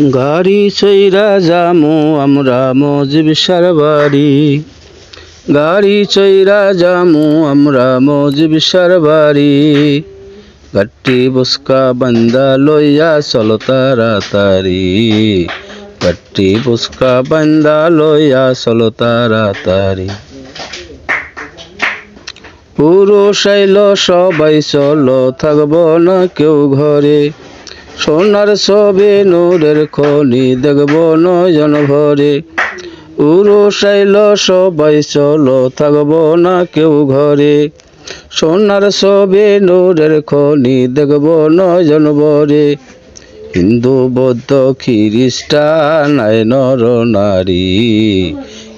গাড়ি চইরা যামু আমরা মজবিসার বাড়ি। গাড়ি চইরা যামু আমরা মজবিসার বাড়ি। গাট্টি বুসকা বান্দা লইয়া চলো তাড়াতাড়ি। গাট্টি বুসকা বান্দা লইয়া চলো তাড়াতাড়ি। পুরুষ আইল সবাই চলো, থাকবো না কেউ ঘরে। সোনার ছবি নূরের খনি, দেখবো নয়ন ভরে। পুরুষ আইল সবাই চলো, থাকবো না কেউ ঘরে। সোনার ছবি নূরের খনি, দেখবো নয়ন ভরে। হিন্দু বৌদ্ধ খ্রিস্টান আয় নর নারী।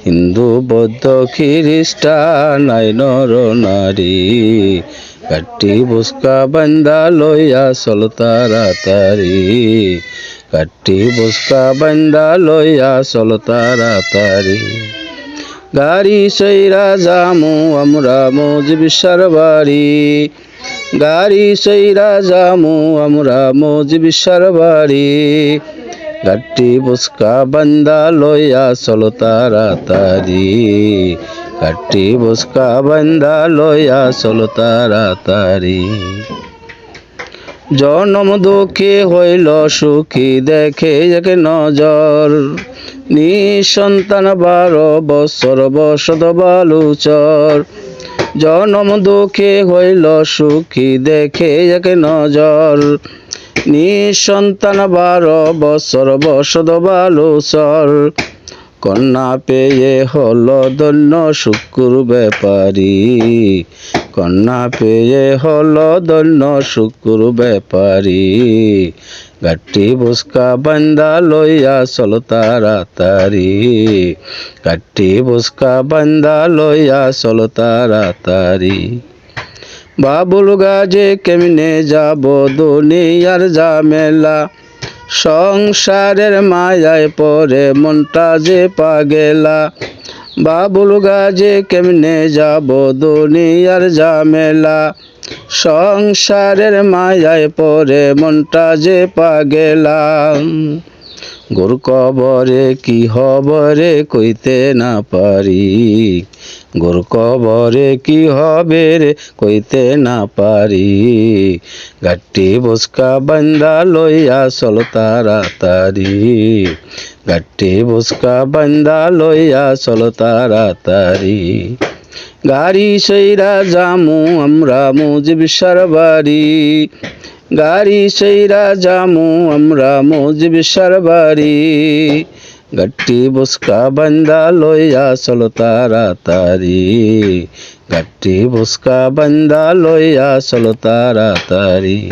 হিন্দু বৌদ্ধ খ্রিস্টান আয় নর নারী। গাট্টি বুসকা বান্দা লইয়া চলো তাড়াতাড়ি। গাট্টি বুসকা বান্দা লইয়া চলো তাড়াতাড়ি। গাড়ি চইরা যামু আমরা মজবিসার বাড়ি। গাড়ি চইরা যামু আমরা মজবিসার বাড়ি। গাট্টি বুসকা বান্দা লইয়া চলো তাড়াতাড়ি। গাট্টি বুসকা বান্দা লইয়া চলো তাড়াতাড়ি। জনম দুঃখী হইল সুখী, দেখে এক নজর। নিঃসন্তান 12 বছর বসত বালুচর। জনম দুঃখী হইল সুখী, দেখে এক নজর। নিঃসন্তান 12 বছর বসত বালুচর। কন্যা পেয়ে হলো ধন্য শুকুর ব্যাপারী। কন্যা পেয়ে হলো ধন্য শুকুর ব্যাপারী। গাট্টি বুসকা বান্দা লইয়া চলো তাড়াতাড়ি। গাট্টি বুসকা বান্দা লইয়া চলো তাড়াতাড়ি। বাবুল গাজে কেমনে যাব দুনিয়ার ঝামেলা। সংসারের মায়ায় পরে মনটা যে পাগেলা। বাবুল গাজে কেমনে যাব দুনিয়ার ঝামেলা। সংসারের মায়ায় পরে মনটা যে পাগেলা। গোর কবরে কি হবরে কইতে না পারি। গোর কবরে কি হবে রে কইতে না পারি। গাট্টি বুসকা বান্দা লইয়া চলো তাড়াতাড়ি। গাট্টি বুসকা বান্দা লইয়া চলো তাড়াতাড়ি। গাড়ি চইরা যামু আমরা মজবিসার বাড়ি। গাড়ি চইরা যামু আমরা মজবিসার বাড়ি। গাট্টি বুসকা বান্দা লইয়া চলো তাড়াতাড়ি। গাট্টি বুসকা বান্দা লইয়া চলো তাড়াতাড়ি।